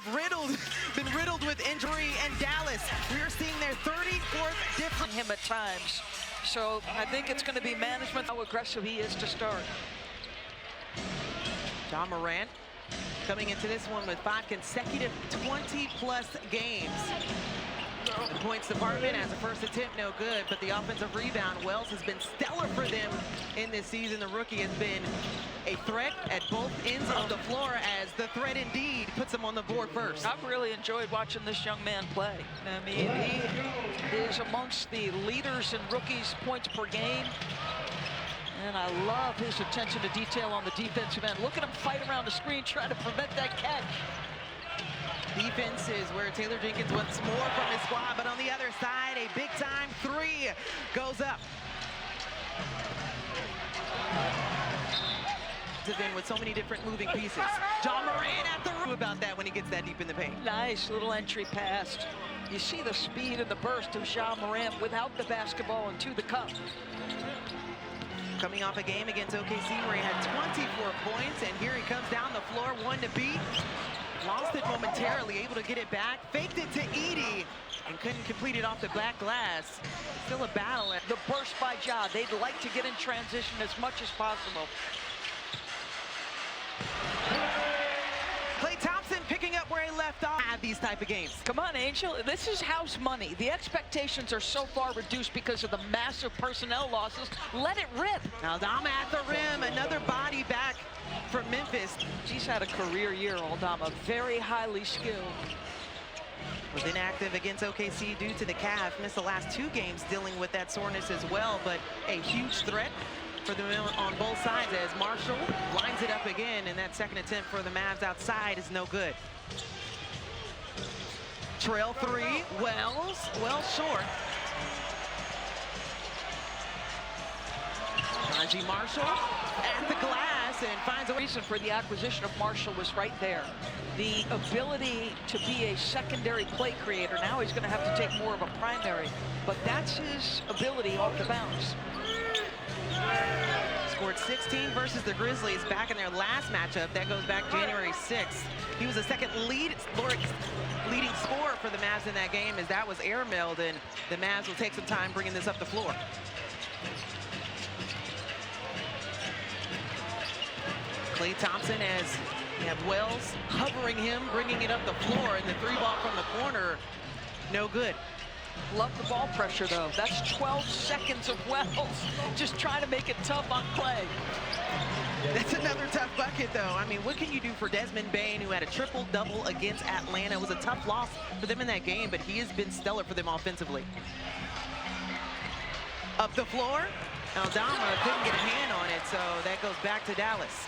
have been riddled with injury, and Dallas, we are seeing their 34th different him at times. So I think it's going to be management, how aggressive he is to start. Ja Morant coming into this one with 5 consecutive 20-plus games. The points department as a first attempt, no good, but the offensive rebound, Wells has been stellar for them in this season. The rookie has been a threat at both ends of the floor, as the threat indeed puts him on the board first. I've really enjoyed watching this young man play. I mean, he is amongst the leaders in rookies' points per game. And I love his attention to detail on the defensive end. Look at him fight around the screen, trying to prevent that catch. Defense is where Taylor Jenkins wants more from his squad, but on the other side, a big-time 3 goes up. With so many different moving pieces. Ja Morant at the room about that when he gets that deep in the paint. Nice little entry pass. You see the speed and the burst of Ja Morant without the basketball and to the cup. Coming off a game against OKC where he had 24 points, and here he comes down the floor, 1 to beat. Lost it momentarily, able to get it back, faked it to Edey, and couldn't complete it off the black glass. Still a battle. The burst by Ja, they'd like to get in transition as much as possible. Klay Thompson picking up where he left off at these type of games. Come on, Angel, this is house money. The expectations are so far reduced because of the massive personnel losses. Let it rip. Aldama at the rim, another body back from Memphis. She's had a career year, Aldama, very highly skilled. Was inactive against OKC due to the calf. Missed the last 2 games dealing with that soreness as well, but a huge threat for them on both sides as Marshall lines it up again, and that second attempt for the Mavs outside is no good. Trail 3, Wells, well short. Najee Marshall at the glass and finds a reason for the acquisition of Marshall was right there. The ability to be a secondary play creator. Now he's going to have to take more of a primary, but that's his ability off the bounce. Scored 16 versus the Grizzlies back in their last matchup. That goes back January 6th. He was the second leading scorer for the Mavs in that game, as that was airmailed, and the Mavs will take some time bringing this up the floor. Klay Thompson, as you have Wells hovering him, bringing it up the floor, and the 3 ball from the corner, no good. Love the ball pressure, though. That's 12 seconds of Wells just trying to make it tough on Klay. That's another tough bucket, though. I mean, what can you do for Desmond Bane, who had a triple-double against Atlanta? It was a tough loss for them in that game, but he has been stellar for them offensively. Up the floor, Aldama couldn't get a hand on it, so that goes back to Dallas.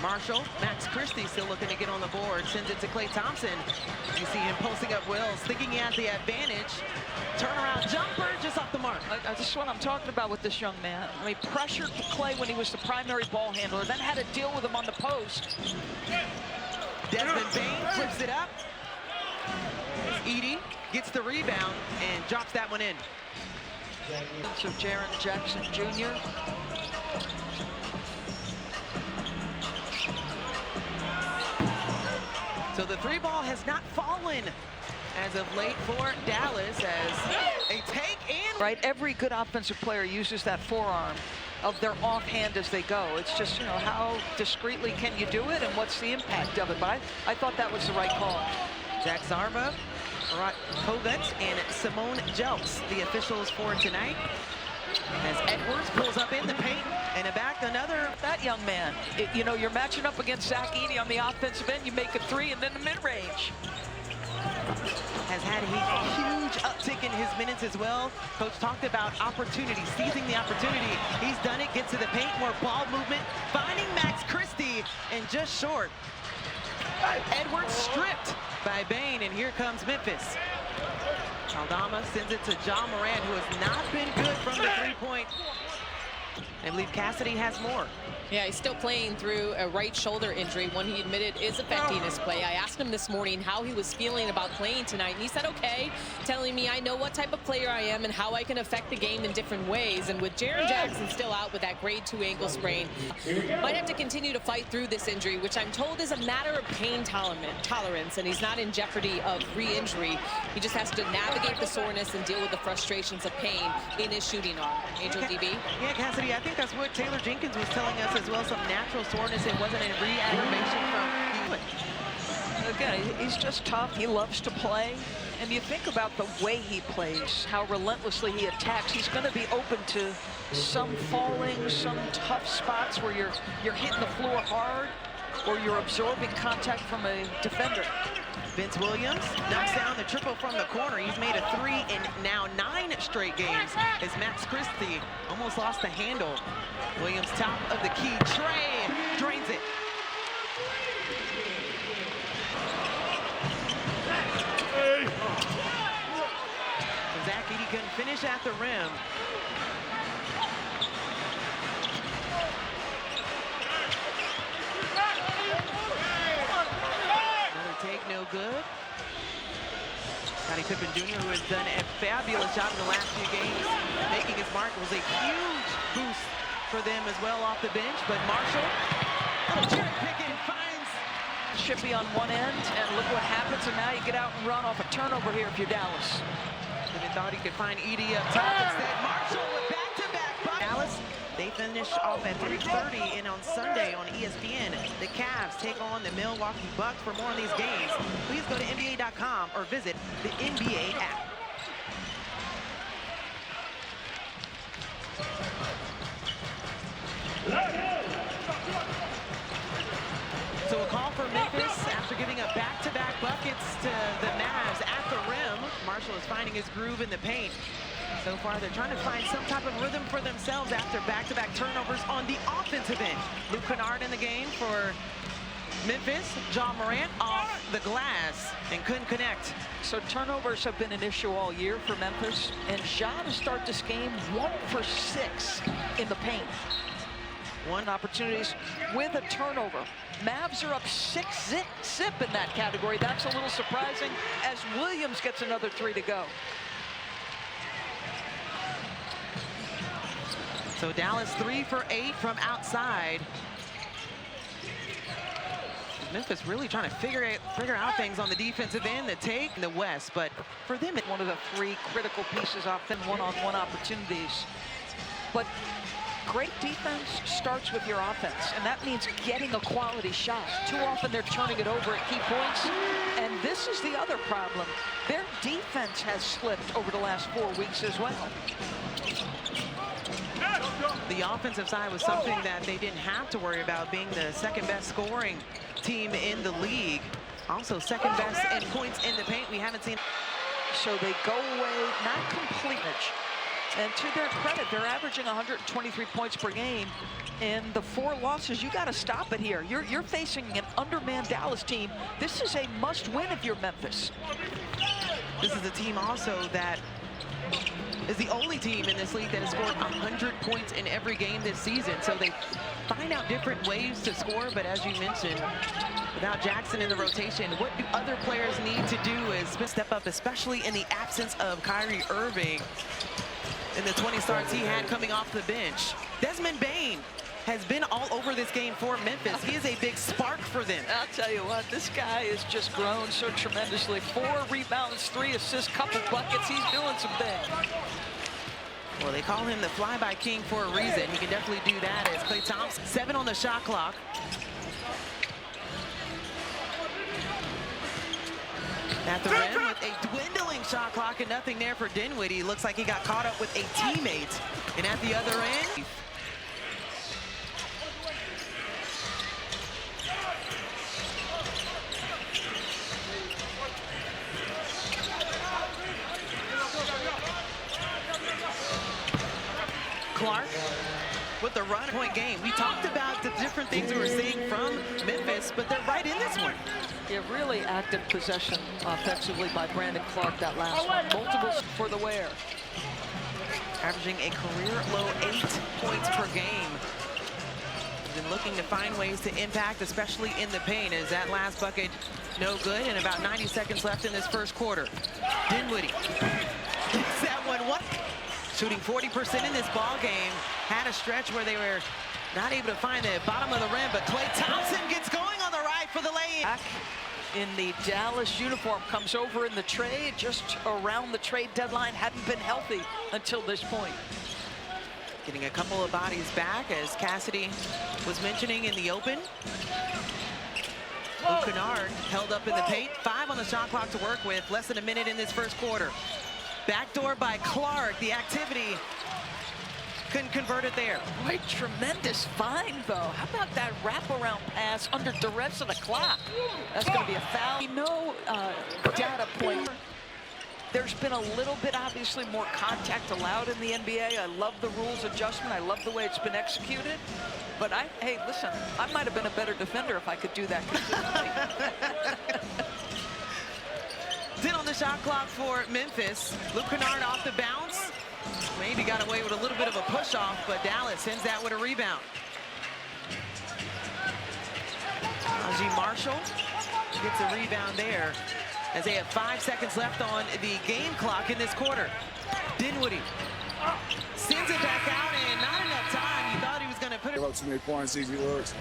Marshall, Max Christie still looking to get on the board, sends it to Klay Thompson. You see him posting up Wells, thinking he has the advantage. Turnaround jumper, just off the mark. This is what I'm talking about with this young man. I mean, pressured Klay when he was the primary ball handler, then had to deal with him on the post. Desmond Bane flips it up. Edey gets the rebound and drops that one in. So Jaren Jackson Jr. So the 3 ball has not fallen as of late for Dallas, as a take and... Right, every good offensive player uses that forearm of their offhand as they go. It's just, you know, how discreetly can you do it and what's the impact of it? But I thought that was the right call. Jack Zarba, Kogut, and Simone Jelks, the officials for tonight. As Edwards pulls up in the paint and back another. That young man, you know, you're matching up against Zach Edey on the offensive end. You make a 3 and then the mid-range. Has had a huge uptick in his minutes as well. Coach talked about opportunity, seizing the opportunity. He's done it, gets to the paint, more ball movement, finding Max Christie, and just short. Edwards stripped by Bane, and here comes Memphis. Aldama sends it to Ja Morant, who has not been good from the 3-point I believe Cassidy has more. Yeah, he's still playing through a right shoulder injury, one he admitted is affecting his play. I asked him this morning how he was feeling about playing tonight, and he said, okay, telling me I know what type of player I am and how I can affect the game in different ways. And with Jaren Jackson still out with that grade 2 ankle sprain, might have to continue to fight through this injury, which I'm told is a matter of pain tolerance, and he's not in jeopardy of re-injury. He just has to navigate the soreness and deal with the frustrations of pain in his shooting arm. Angel DB? Yeah, Cassidy, I think that's what Taylor Jenkins was telling us as well, some natural soreness. It wasn't a re-aggravation from Hewitt. Again, he's just tough. He loves to play. And you think about the way he plays, how relentlessly he attacks. He's going to be open to some falling, some tough spots where you're hitting the floor hard or you're absorbing contact from a defender. Vince Williams knocks down the triple from the corner. He's made a 3 in now 9 straight games as Max Christie almost lost the handle. Williams top of the key. Trey drains it. Zach Edey couldn't finish at the rim. Another take, no good. Scottie Pippen Jr., who has done a fabulous job in the last few games, making his mark. It was a huge boost for them as well off the bench. But Marshall, little cherry picking, finds Shippy on one end, and look what happens. And now you get out and run off a turnover here if you're Dallas. They thought he could find Edey up top. Instead, Marshall with back-to-back buckets. Dallas, they finish off at 3:30, and on Sunday on ESPN, the Cavs take on the Milwaukee Bucks. For more on these games, please go to NBA.com or visit the NBA app. So a call for Memphis after giving up back-to-back buckets to the Mavs at the rim. Marshall is finding his groove in the paint. So far, they're trying to find some type of rhythm for themselves after back-to-back turnovers on the offensive end. Luke Kennard in the game for Memphis. John Morant off the glass and couldn't connect. So turnovers have been an issue all year for Memphis. And Ja to start this game 1 for 6 in the paint. One opportunities with a turnover. Mavs are up 6 zip in that category. That's a little surprising as Williams gets another 3 to go. So Dallas 3 for 8 from outside. Memphis really trying to figure out things on the defensive end, the take in the West, but for them, One of the 3 critical pieces off them one-on-one opportunities. But great defense starts with your offense, and that means getting a quality shot. Too often they're turning it over at key points, and this is the other problem. Their defense has slipped over the last 4 weeks as well. the offensive side was something that they didn't have to worry about, being the second best scoring team in the league. Also second best in points in the paint. We haven't seen. So they go away, not completely. And to their credit, they're averaging 123 points per game. In the 4 losses, you got to stop it here. You're facing an undermanned Dallas team. This is a must-win if you're Memphis. This is a team also that is the only team in this league that has scored 100 points in every game this season. So they find out different ways to score, but as you mentioned, without Jackson in the rotation, what do other players need to do is step up, especially in the absence of Kyrie Irving in the 20 starts he had coming off the bench. Desmond Bane has been all over this game for Memphis. He is a big spark for them. I'll tell you what, this guy has just grown so tremendously. 4 rebounds, 3 assists, couple buckets. He's doing some things. Well, they call him the flyby king for a reason. He can definitely do that as Klay Thompson. 7 on the shot clock. At the rim with a dwindling shot clock and nothing there for Dinwiddie. Looks like he got caught up with a teammate. And at the other end, Clark with the run-point game. We talked about the different things we were seeing from Memphis, but they're right in this one. Yeah, really active possession offensively by Brandon Clark that last one. Multiples for the wear. averaging a career low 8 points per game. He's been looking to find ways to impact, especially in the paint. As that last bucket no good, and about 90 seconds left in this first quarter. Dinwiddie gets that one. What? Shooting 40% in this ball game. Had a stretch where they were not able to find the bottom of the rim, but Klay Thompson gets going on the right for the lay-in. Back in the Dallas uniform, comes over in the trade, just around the trade deadline, hadn't been healthy until this point. Getting a couple of bodies back, as Cassidy was mentioning in the open. Luke Kennard held up in the paint. 5 on the shot clock to work with. Less than a minute in this first quarter. Backdoor by Clark. The activity couldn't convert it there. Right, tremendous find, though. How about that wraparound pass under duress of the clock? That's going to be a foul. No data point. There's been a little bit, obviously, more contact allowed in the NBA. I love the rules adjustment. I love the way it's been executed. But hey, listen, I might have been a better defender if I could do that consistently. 10 on the shot clock for Memphis. Luke Kennard off the bounce. Maybe got away with a little bit of a push-off, but Dallas sends that with a rebound. Najee Marshall gets a rebound there, as they have 5 seconds left on the game clock in this quarter. Dinwiddie sends it back out, and not enough time. He thought he was going to put it. Give up too many points, easy looks.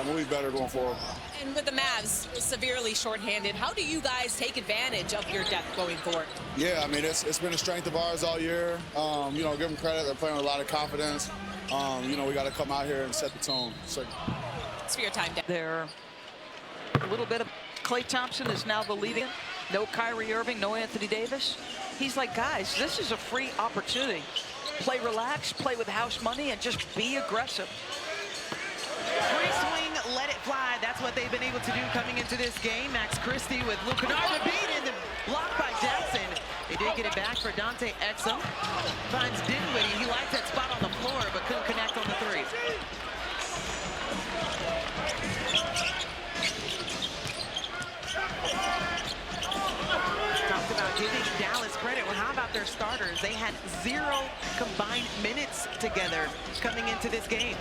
We'll be better going forward. And with the Mavs severely shorthanded, how do you guys take advantage of your depth going forward? Yeah, I mean, it's been a strength of ours all year. You know, give them credit. They're playing with a lot of confidence. You know, we got to come out here and set the tone. So, it's for your time, Dan. There, a little bit of Klay Thompson is now the leading. No Kyrie Irving, no Anthony Davis. He's like, guys, this is a free opportunity. Play relaxed, play with house money, and just be aggressive. Free swing, let it fly. That's what they've been able to do coming into this game. Max Christie with Luke Kennard, the beat, and the block by Jackson. They did get it back for Dante Exum. Finds Dinwiddie. He liked that spot on the floor, but couldn't connect on the three. Talked about giving Dallas credit. Well, how about their starters? They had 0 combined minutes together coming into this game.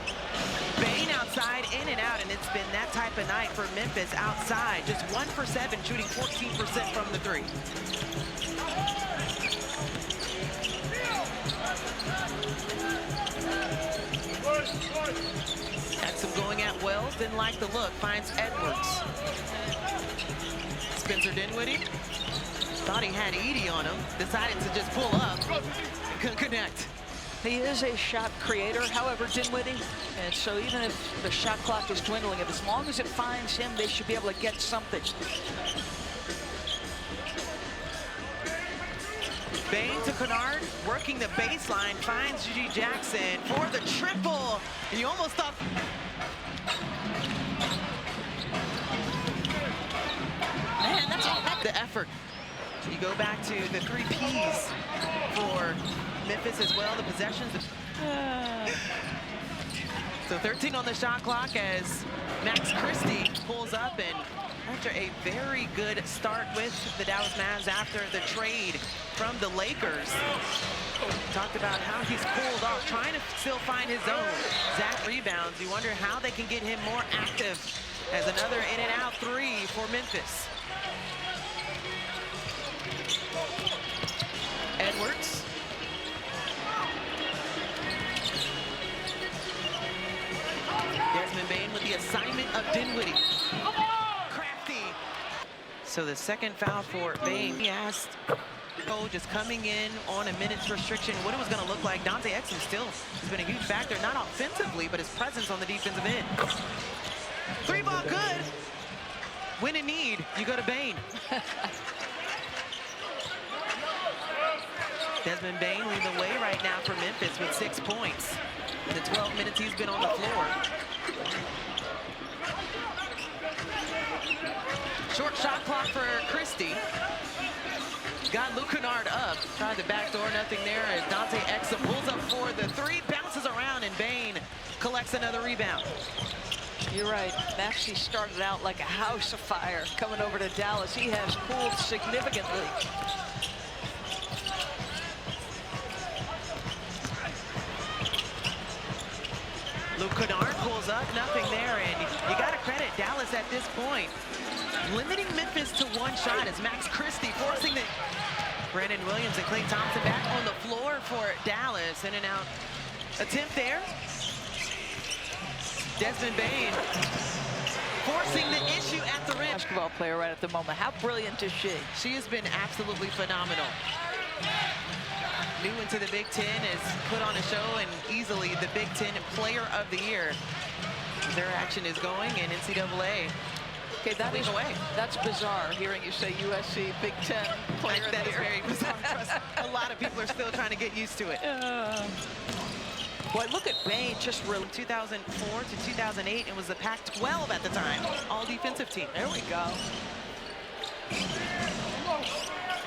Bane outside, in and out, and it's been that type of night for Memphis outside. Just 1 for 7, shooting 14% from the three. Exum going at Wells, didn't like the look, finds Edwards. Spencer Dinwiddie thought he had Edie on him, decided to just pull up, couldn't connect. He is a shot creator, however, Dinwiddie, and so even if the shot clock is dwindling, as long as it finds him, they should be able to get something. Bane to Kennard, working the baseline, finds G.G. Jackson for the triple. And you almost thought... Man, that's all the effort. You go back to the 3 Ps for Memphis as well, the possessions. So 13 on the shot clock as Max Christie pulls up, and after a very good start with the Dallas Mavs after the trade from the Lakers. Talked about how he's pulled off, trying to still find his own. Zach rebounds. You wonder how they can get him more active as another in and out 3 for Memphis. Edwards. Desmond Bane with the assignment of Dinwiddie. Crafty. So the second foul for Bane. He asked just coming in on a minutes restriction what it was going to look like. Dante Exum still has been a huge factor, not offensively, but his presence on the defensive end. 3-ball good. When in need, you go to Bane. Desmond Bane leading the way right now for Memphis with 6 points in the 12 minutes he's been on the floor. Short shot clock for Christie. Got Luke Kennard up. Tried the backdoor, nothing there as Dante Exum pulls up for the 3, bounces around, and Bane collects another rebound. You're right. Maxey started out like a house of fire coming over to Dallas. He has cooled significantly. Luke Kennard pulls up, nothing there, and you got to credit Dallas at this point. Limiting Memphis to one shot as Max Christie forcing the Brandon Williams and Klay Thompson back on the floor for Dallas. In and out attempt there. Desmond Bane forcing the issue at the rim. Basketball player right at the moment. How brilliant is she? She has been absolutely phenomenal. New into the Big Ten, has put on a show and easily the Big Ten Player of the Year. Their action is going, and NCAA. Okay, that's bizarre, hearing you say USC Big Ten Player of the Year. That is very bizarre. Trust me, a lot of people are still trying to get used to it. Boy, look at Bane, just really. 2004 to 2008, it was the Pac-12 at the time, all defensive team. There we go.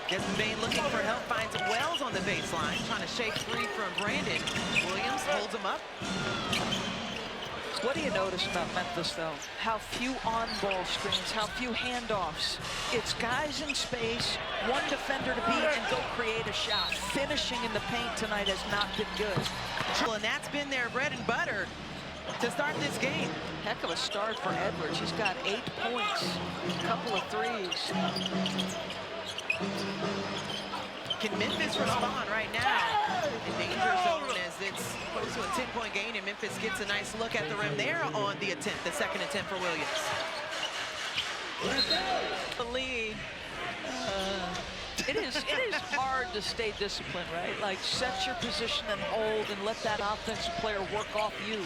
Desmond Bane looking for help, finds Wells on the baseline, trying to shake free from Brandon. Williams holds him up. What do you notice about Memphis, though? How few on-ball screens, how few handoffs. It's guys in space, one defender to beat, and go create a shot. Finishing in the paint tonight has not been good. And that's been their bread and butter to start this game. Heck of a start for Edwards. He's got 8 points, a couple of threes. Can Memphis respond right now? In danger zone as it's close to a 10-point gain, and Memphis gets a nice look at the rim there on the attempt, the second attempt for Williams. The lead. It is hard to stay disciplined, right? Like, set your position and hold and let that offensive player work off you.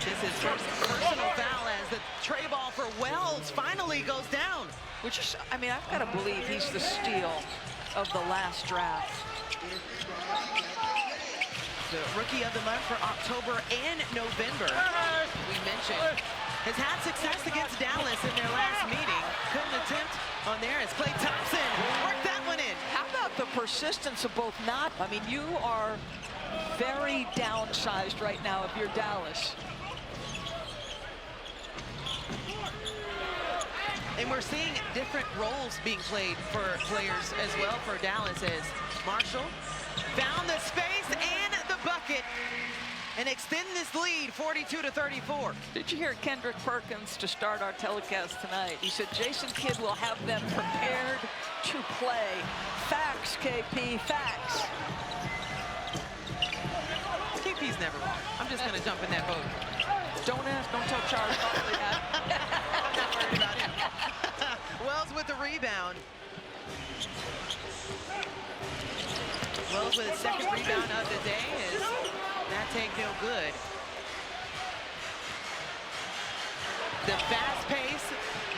This is first personal foul as the tray ball for Wells finally goes down. Which is, I mean, I've got to believe he's the steal of the last draft. The rookie of the month for October and November, we mentioned, has had success against Dallas in their last meeting. Couldn't attempt on there as Klay Thompson worked that one in. How about the persistence of both not? I mean, you are very downsized right now if you're Dallas. And we're seeing different roles being played for players as well for Dallas as Marshall found the space and the bucket and extend this lead 42-34. Did you hear Kendrick Perkins to start our telecast tonight? He said Jason Kidd will have them prepared to play. Facts, KP, facts. KP's never wrong. I'm just going to jump in that boat. Don't ask, don't tell Charles Barkley that. I'm not worried about him. Wells with the rebound. Wells with his second rebound of the day is that take no good. The fast pace,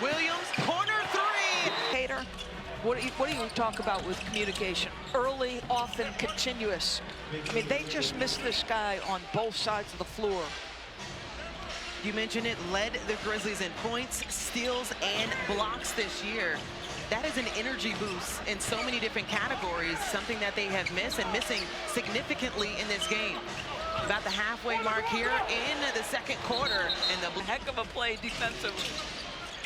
Williams, corner three. Hater, what do you talk about with communication? Early, often continuous. I mean, they just missed this guy on both sides of the floor. You mentioned it, led the Grizzlies in points, steals, and blocks this year. That is an energy boost in so many different categories, something that they have missed and missing significantly in this game. About the halfway mark here in the second quarter. And the heck of a play defensive.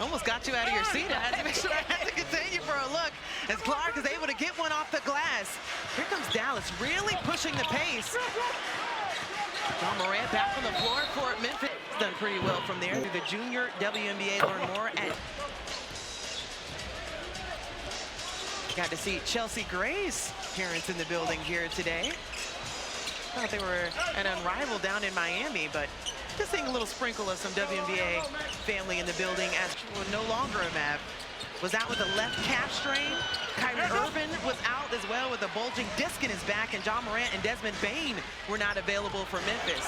Almost got you out of your seat. I had to make sure I had to continue for a look as Clark is able to get one off the glass. Here comes Dallas really pushing the pace. John Morant back on the floor for Memphis. Done pretty well from there. The junior WNBA, learn more at. Got to see Chelsea Gray's appearance in the building here today. Thought they were an unrivaled down in Miami, but just seeing a little sprinkle of some WNBA family in the building as no longer a Mav. Was out with a left calf strain. Kyrie Irving was out as well with a bulging disc in his back, and John Morant and Desmond Bane were not available for Memphis.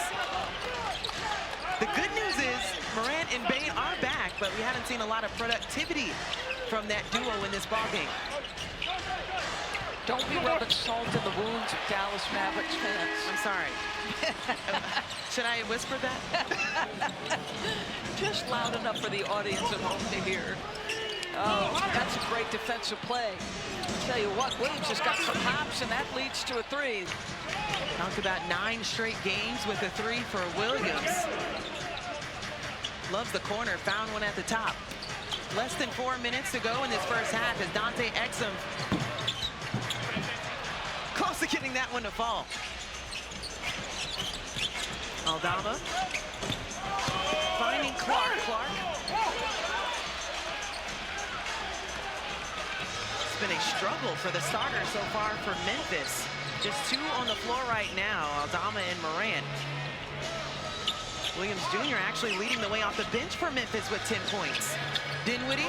The good news is Morant and Bane are back, but we haven't seen a lot of productivity from that duo in this ballgame. Don't be rubbing salt in the wounds of Dallas Mavericks fans. I'm sorry. Should I whisper that? Just loud enough for the audience at home to hear. Oh, that's a great defensive play. I'll tell you what, Williams has got some hops, and that leads to a three. Talked about 9 straight games with a three for Williams. Loves the corner, found one at the top. Less than 4 minutes to go in this first half as Dante Exum close to getting that one to fall. Aldama finding Clark. It's been a struggle for the starters so far for Memphis. Just 2 on the floor right now, Aldama and Morant. Williams Jr. actually leading the way off the bench for Memphis with 10 points. Dinwiddie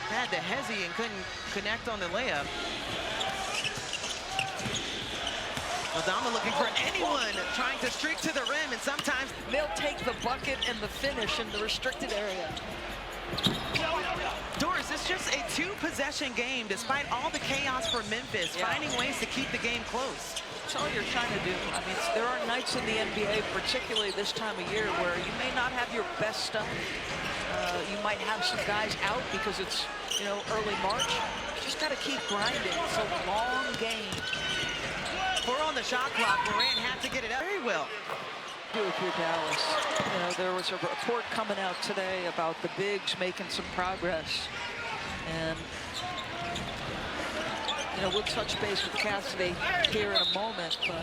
had the hezzy and couldn't connect on the layup. Aldama looking for anyone, trying to streak to the rim, and sometimes They'll take the bucket and the finish in the restricted area. Doris, it's just a 2-possession game despite all the chaos for Memphis, finding ways to keep the game close. That's all you're trying to do. I mean, there are nights in the NBA, particularly this time of year, where you may not have your best stuff. You might have some guys out because it's, you know, early March. You just got to keep grinding. It's a long game. 4 on the shot clock. Morant had to get it up very well. Do if you're Dallas. You know, there was a report coming out today about the bigs making some progress. And, you know, we'll touch base with Cassidy here in a moment, but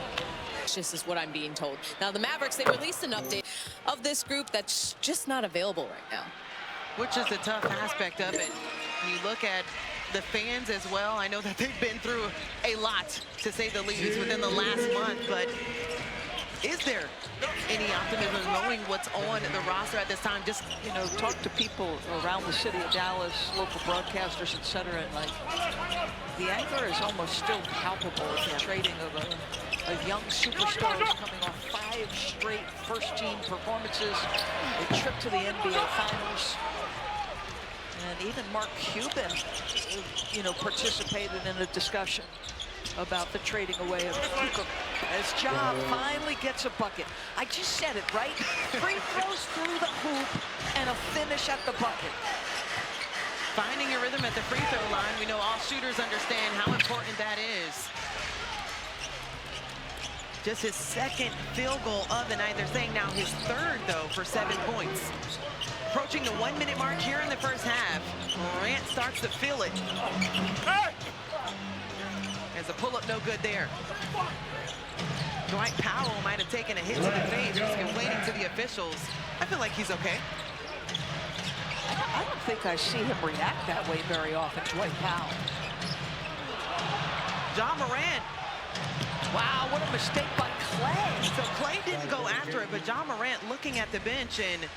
This is what I'm being told. Now, the Mavericks, they released an update of this group that's just not available right now. Which is the tough aspect of it. When you look at the fans as well, I know that they've been through a lot, to say the least, within the last month, but is there any optimism knowing what's on the roster at this time? Just, you know, talk to people around the city of Dallas, local broadcasters, etc. And like, the anger is almost still palpable with the trading of a young superstar who's coming off 5 straight first-team performances, a trip to the NBA Finals. And even Mark Cuban, you know, participated in a discussion about the trading away of Luka. As Ja finally gets a bucket. I just said it, right? Free throws through the hoop and a finish at the bucket. finding your rhythm at the free throw line. We know all shooters understand how important that is. Just his 2nd field goal of the night. They're saying now his 3rd, though, for 7 points. Approaching the 1-minute mark here in the first half. Morant starts to feel it. As a pull-up, no good there. Dwight Powell might have taken a hit to the face. He's complaining to the officials. I feel like he's okay. I don't think I see him react that way very often, Dwight Powell. Ja Morant. Wow, what a mistake by Clay. So Clay didn't go after it, but Ja Morant looking at the bench and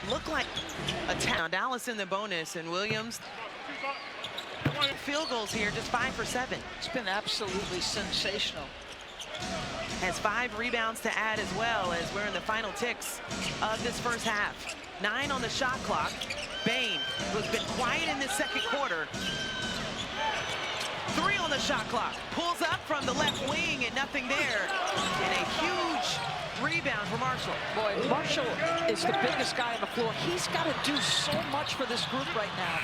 looked like a town. Dallas in the bonus, and Williams. Field goals here, just 5 for 7. It's been absolutely sensational. Has 5 rebounds to add as well, as we're in the final ticks of this first half. 9 on the shot clock. Bane, who's been quiet in this 2nd quarter. 3 on the shot clock. Pulls up from the left wing and nothing there. And a huge rebound for Marshall. Boy, Marshall is the biggest guy on the floor. He's got to do so much for this group right now.